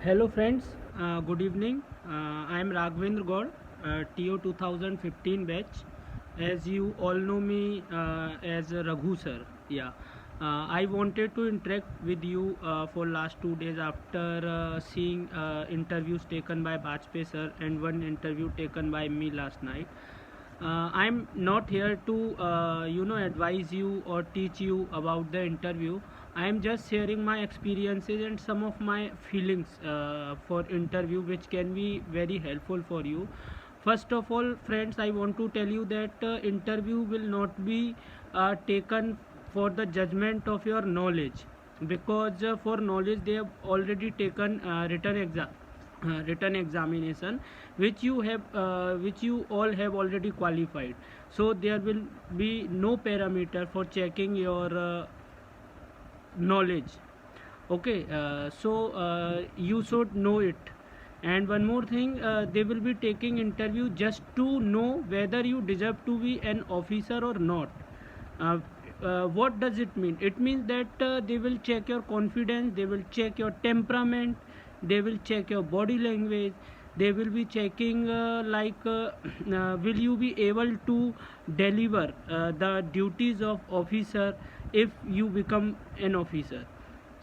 Hello friends, good evening. I am Raghavendra Gaur, TO 2015 batch. As you all know me as Raghu sir. Yeah. I wanted to interact with you for last 2 days after seeing interviews taken by Bajpayee sir and one interview taken by me last night. I'm not here to advise you or teach you about the interview. I am just sharing my experiences and some of my feelings for interview, which can be very helpful for you. First of all, friends, I want to tell you that interview will not be taken for the judgment of your knowledge, because for knowledge they have already taken written examination, which you all have already qualified. So there will be no parameter for checking your knowledge. Okay, you should know it. And one more thing, they will be taking interview just to know whether you deserve to be an officer or not. uh, what does it mean? It means that they will check your confidence, they will check your temperament, they will check your body language, they will be checking will you be able to deliver the duties of officer if you become an officer.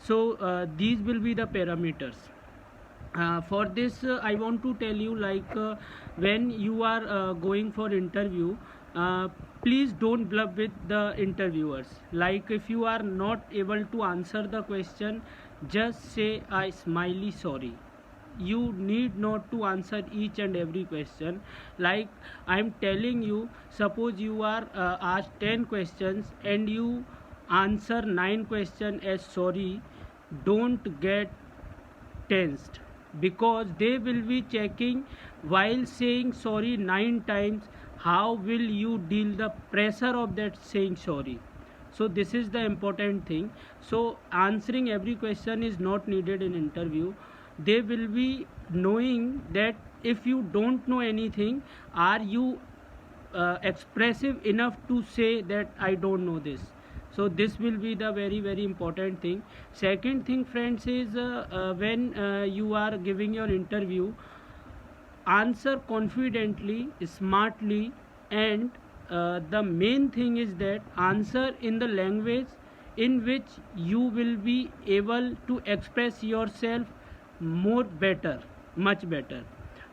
So these will be the parameters. For this I want to tell you, when you are going for interview, uh, please don't bluff with the interviewers. Like, if you are not able to answer the question, just say a smiley sorry. You need not to answer each and every question. Like, I'm telling you, suppose you are asked 10 questions and you answer 9 questions as sorry, don't get tensed, because they will be checking while saying sorry 9 times. How will you deal the pressure of that saying sorry? So this is the important thing. So answering every question is not needed in interview. They will be knowing that if you don't know anything, are you expressive enough to say that I don't know this. So this will be the very very important thing. Second thing, friends, is when you are giving your interview, answer confidently, smartly, and the main thing is that answer in the language in which you will be able to express yourself more better, much better.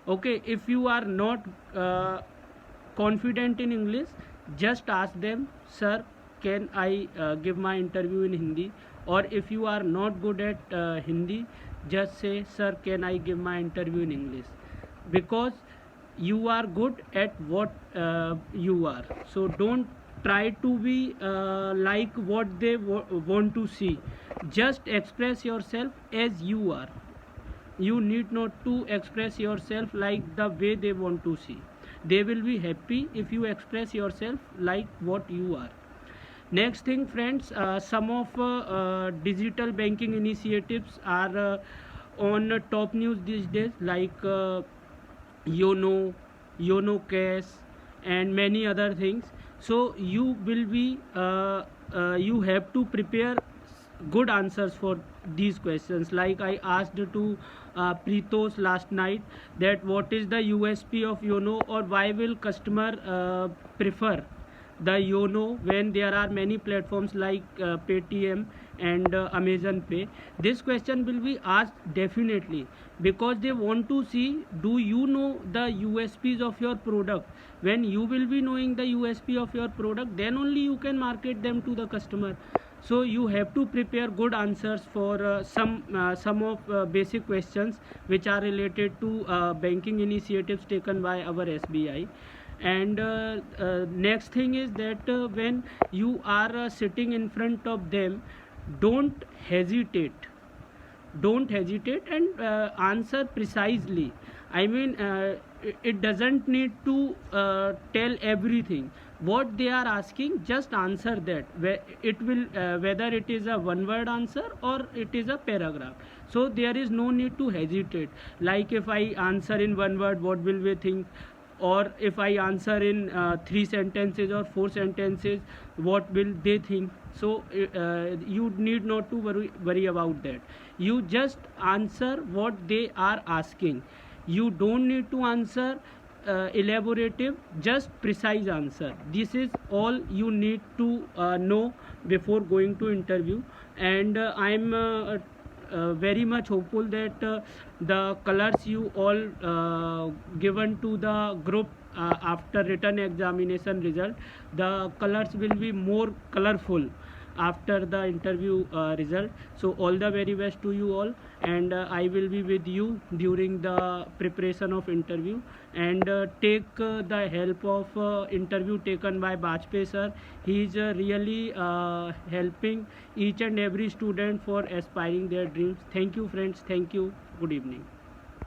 Okay, if you are not confident in English, just ask them, sir, can I give my interview in Hindi? Or if you are not good at Hindi, just say, sir, can I give my interview in English? Because you are good at what you are. So don't try to be like what they want to see. Just express yourself as you are. You need not to express yourself like the way they want to see. They will be happy if you express yourself like what you are. Next thing, friends, some of digital banking initiatives are on top news these days, like Yono, Yono Cash, and many other things. So you have to prepare good answers for these questions. Like, I asked to Pritos last night that what is the USP of Yono, or why will customer prefer the Yono when there are many platforms like Paytm and Amazon Pay. This question will be asked definitely, because they want to see, do you know the USPs of your product? When you will be knowing the USP of your product, then only you can market them to the customer. So you have to prepare good answers for some of basic questions which are related to banking initiatives taken by our SBI. And next thing is that when you are sitting in front of them, don't hesitate. Don't hesitate, and answer precisely. I mean, it doesn't need to tell everything. What they are asking, just answer that. It will whether it is a one word answer or it is a paragraph. So there is no need to hesitate. Like, if I answer in one word, what will we think? or if I answer in 3 sentences or 4 sentences, what will they think? So you need not to worry about that. You just answer what they are asking. You don't need to answer elaborative, just precise answer. This is all you need to know before going to interview. And I'm very much hopeful that the colors you all given to the group after written examination result, the colors will be more colorful after the interview result. So all the very best to you all, and I will be with you during the preparation of interview. And take the help of interview taken by Bajpayee sir. He is really helping each and every student for aspiring their dreams. Thank you friends, thank you, good evening.